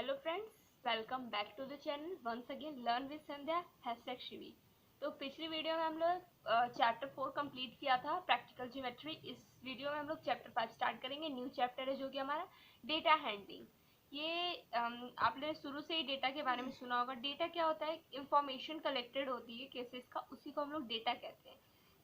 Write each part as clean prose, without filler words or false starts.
Hello friends, welcome back to the channel once again learn with Sandhya #Shivi. तो पिछली video में हम लोग चैप्टर 4 कंप्लीट किया था, प्रैक्टिकल ज्योमेट्री। इस वीडियो में हम लोग चैप्टर 5 स्टार्ट करेंगे। न्यू चैप्टर है जो कि हमारा डेटा हैंडलिंग। ये आपने शुरू से ही डेटा के बारे में सुना होगा। डेटा क्या होता है? इंफॉर्मेशन कलेक्टेड होती है केसेस का, उसी को हम लोग डेटा कहते हैं।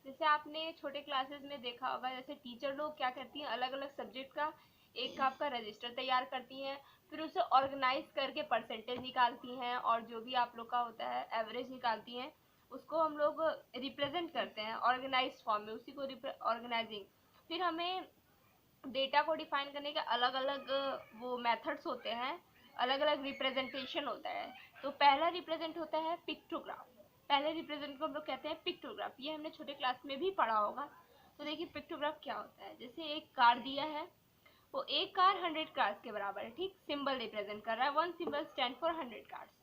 जैसे आपने छोटे क्लासेस में देखा होगा, जैसे टीचर लोग क्या करती हैं, अलग अलग सब्जेक्ट का एक आपका रजिस्टर तैयार करती हैं, फिर उसे ऑर्गेनाइज करके परसेंटेज निकालती हैं और जो भी आप लोग का होता है एवरेज निकालती हैं, उसको हम लोग रिप्रेजेंट करते हैं ऑर्गेनाइज फॉर्म में, उसी को ऑर्गेनाइजिंग। फिर हमें डेटा को डिफाइन करने के अलग अलग वो मेथड्स होते हैं, अलग अलग रिप्रेजेंटेशन होता है। तो पहला रिप्रेजेंट होता है पिक्टोग्राफ। पहले रिप्रेजेंट को हम लोग कहते हैं पिक्टोग्राफ। ये हमने छोटे क्लास में भी पढ़ा होगा। तो देखिए पिक्टोग्राफ क्या होता है। जैसे एक कार्ड दिया है, वो एक कार 100 कार्ड्स के बराबर है, ठीक। सिंबल रिप्रेजेंट कर रहा है, one symbol stand for 100 cards.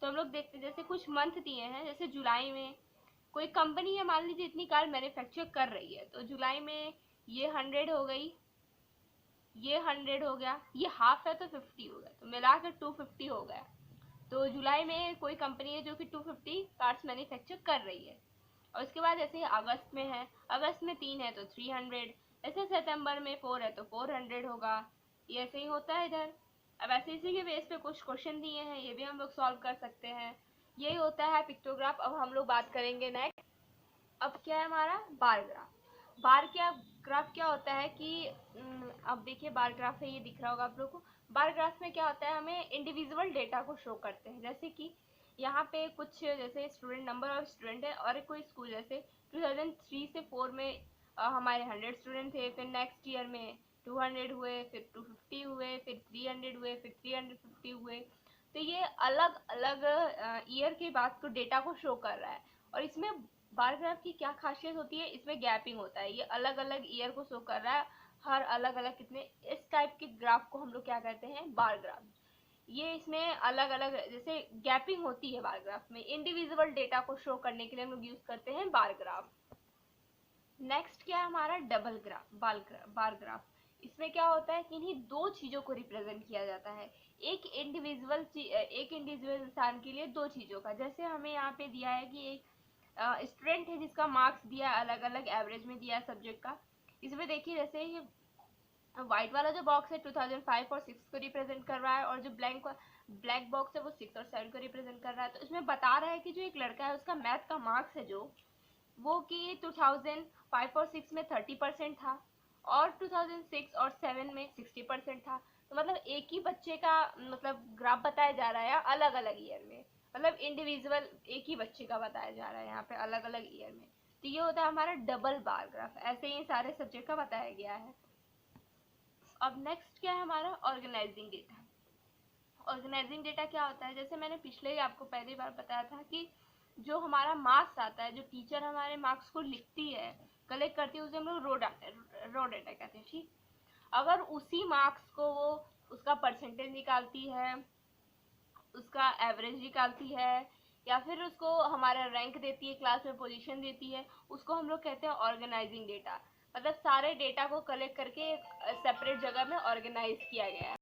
तो हम लोग देखते हैं, जैसे कुछ मंथ दिए हैं, जैसे जुलाई में कोई कंपनी है, मान लीजिए इतनी कार मैन्युफैक्चर कर रही है, तो जुलाई में ये 100 हो गई, ये 100 हो गया, ये हाफ है तो 50 हो गया, तो मिलाकर 250 हो गया। तो जुलाई में कोई कंपनी है जो कि 250 कार्ड्स मैन्युफैक्चर कर रही है। और उसके बाद ऐसे ही अगस्त में है, अगस्त में 3 है तो 300। ऐसे सितंबर में 4 है तो 400 होगा। ये ऐसे ही होता है इधर। अब ऐसे इसी के बेस पे कुछ क्वेश्चन दिए हैं, ये भी हम लोग सॉल्व कर सकते हैं। यही होता है पिक्टोग्राफ। अब हम लोग बात करेंगे नेक्स्ट। अब क्या है हमारा बार ग्राफ। बार क्या ग्राफ क्या होता है कि अब देखिए बार ग्राफ है, ये दिख रहा होगा आप लोग को। बार ग्राफ में क्या होता है, हमें इंडिविजुअल डेटा को शो करते हैं। जैसे कि यहाँ पे कुछ जैसे स्टूडेंट, नंबर ऑफ स्टूडेंट है, और कोई स्कूल जैसे 2003 से 4 में हमारे 100 स्टूडेंट थे, फिर नेक्स्ट ईयर में 200 हुए, फिर 250 हुए, फिर 300 हुए, फिर 350 हुए। तो ये अलग अलग ईयर के बाद को डेटा को शो कर रहा है। और इसमें बार ग्राफ की क्या खासियत होती है, इसमें गैपिंग होता है, ये अलग अलग ईयर को शो कर रहा है, हर अलग अलग कितने। इस टाइप के ग्राफ को हम लोग क्या कहते हैं, बार ग्राफ। ये इसमें अलग अलग जैसे गैपिंग होती है बार ग्राफ में, इंडिविजुअल डेटा को शो करने के लिए हम लोग यूज करते हैं बार ग्राफ। नेक्स्ट क्या है हमारा डबल ग्राफ, बार ग्राफ। इसमें क्या होता है कि इन्हीं दो चीजों को रिप्रेजेंट किया जाता है। एक इंडिविजुअल इंसान के लिए दो चीजों का। जैसे हमें यहाँ पे दिया है कि एक स्टूडेंट है जिसका मार्क्स दिया है, अलग अलग एवरेज में दिया है सब्जेक्ट का। इसमें देखिए जैसे ये व्हाइट वाला जो बॉक्स है 2005 और 6 को रिप्रेजेंट कर रहा है, और जो ब्लैक बॉक्स है वो 6 और 7 को रिप्रेजेंट कर रहा है। तो इसमें बता रहा है कि जो एक लड़का है उसका मैथ का मार्क्स है जो, वो कि 2005 और 6 में 30% था, और 2006 और 7 में 60% था। तो मतलब एक ही बच्चे का मतलब ग्राफ बताया जा रहा है अलग अलग ईयर में, मतलब इंडिविजुअल एक ही बच्चे का बताया जा रहा है यहाँ पे अलग अलग ईयर में। तो ये होता है हमारा डबल बार ग्राफ। ऐसे ही सारे सब्जेक्ट का बताया गया है। अब नेक्स्ट क्या है हमारा ऑर्गेनाइजिंग डेटा। ऑर्गेनाइजिंग डेटा क्या होता है, जैसे मैंने पिछले ही आपको पहली बार बताया था कि जो हमारा मार्क्स आता है, जो टीचर हमारे मार्क्स को लिखती है, कलेक्ट करती है, उसे हम लोग रो डेटा कहते हैं, ठीक। अगर उसी मार्क्स को वो उसका परसेंटेज निकालती है, उसका एवरेज निकालती है, या फिर उसको हमारा रैंक देती है, क्लास में पोजीशन देती है, उसको हम लोग कहते हैं ऑर्गेनाइजिंग डेटा। मतलब सारे डेटा को कलेक्ट करके एक सेपरेट जगह में ऑर्गेनाइज किया गया है।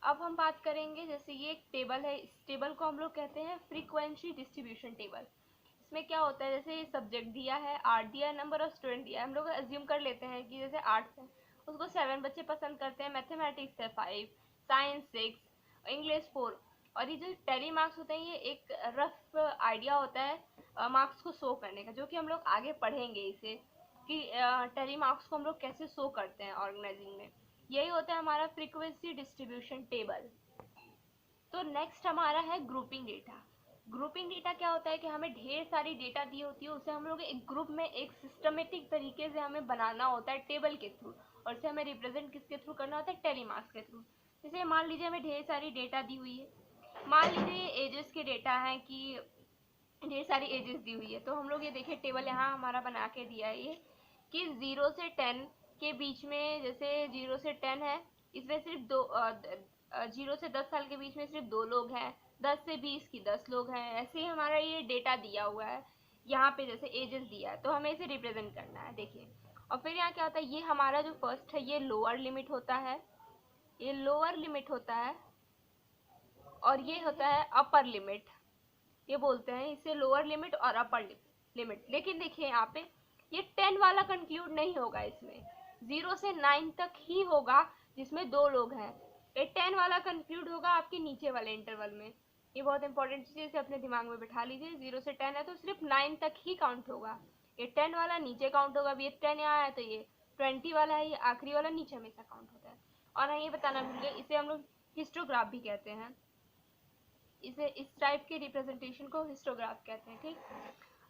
अब हम बात करेंगे, जैसे ये एक टेबल है, इस टेबल को हम लोग कहते हैं फ्रीक्वेंसी डिस्ट्रीब्यूशन टेबल। इसमें क्या होता है, जैसे ये सब्जेक्ट दिया है, 8 दिया है, नंबर ऑफ स्टूडेंट दिया है, हम लोग अज्यूम कर लेते हैं कि जैसे 8 है, उसको 7 बच्चे पसंद करते हैं, मैथमेटिक्स है 5, साइंस 6, इंग्लिश 4। और ये जो टेली मार्क्स होते हैं, ये एक रफ आइडिया होता है मार्क्स को शो करने का, जो कि हम लोग आगे पढ़ेंगे इसे, कि टेली मार्क्स को हम लोग कैसे शो करते हैं ऑर्गेनाइजिंग में। यही होता है हमारा फ्रीक्वेंसी डिस्ट्रीब्यूशन टेबल। तो नेक्स्ट हमारा है ग्रुपिंग डेटा। ग्रुपिंग डेटा क्या होता है कि हमें ढेर सारी डेटा दी होती है, उसे हम लोग एक ग्रुप में एक सिस्टमेटिक तरीके से हमें बनाना होता है टेबल के थ्रू, और इसे हमें रिप्रेजेंट किसके थ्रू करना होता है, टेलीमार्क्स के थ्रू। जैसे मान लीजिए हमें ढेर सारी डेटा दी हुई है, मान लीजिए एजेस के डेटा है कि ढेर सारी एजेस दी हुई है, तो हम लोग ये देखिए टेबल यहाँ हमारा बना के दिया है ये, कि 0 से 10 के बीच में, जैसे 0 से 10 है, इसमें सिर्फ 0 से 10 साल के बीच में सिर्फ 2 लोग हैं, 10 से 20 की 10 लोग हैं। ऐसे ही हमारा ये डेटा दिया हुआ है, यहाँ पे जैसे एजेस दिया है, तो हमें इसे रिप्रेजेंट करना है, देखिए। और फिर यहाँ क्या होता है, ये हमारा जो फर्स्ट है ये लोअर लिमिट होता है, ये लोअर लिमिट होता है, और ये होता है अपर लिमिट, ये बोलते हैं इसे लोअर लिमिट और अपर लिमिट। लेकिन देखिए यहाँ पे ये 10 वाला कंक्लूड नहीं होगा, इसमें 0 से 9 तक ही होगा जिसमें 2 लोग हैं। ये 10 वाला कंक्लूड होगा आपके नीचे वाले इंटरवल में। ये बहुत इंपॉर्टेंट चीज़ है, इसे अपने दिमाग में बैठा लीजिए। 0 से 10 है तो सिर्फ 9 तक ही काउंट होगा। ये 10 वाला नीचे काउंट होगा। अब ये 10 यहाँ है तो ये 20 वाला है, ये आखिरी वाला नीचे हमेशा काउंट होता है। और हाँ, ये बताना भूल गए, इसे हम लोग हिस्टोग्राफ भी कहते हैं। इसे इस टाइप के रिप्रेजेंटेशन को हिस्टोग्राफ कहते हैं। ठीक,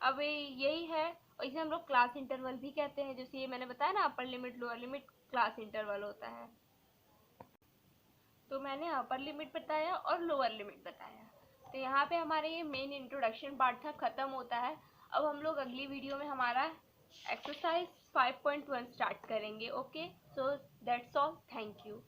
अब यही है। और इसे हम लोग क्लास इंटरवल भी कहते हैं। जैसे ये मैंने बताया ना, upper limit lower limit class interval होता है। तो मैंने अपर लिमिट बताया और लोअर लिमिट बताया। तो यहाँ पे हमारे ये मेन इंट्रोडक्शन पार्ट था, ख़त्म होता है। अब हम लोग अगली वीडियो में हमारा एक्सरसाइज 5.1 स्टार्ट करेंगे। Okay, so that's all, thank you.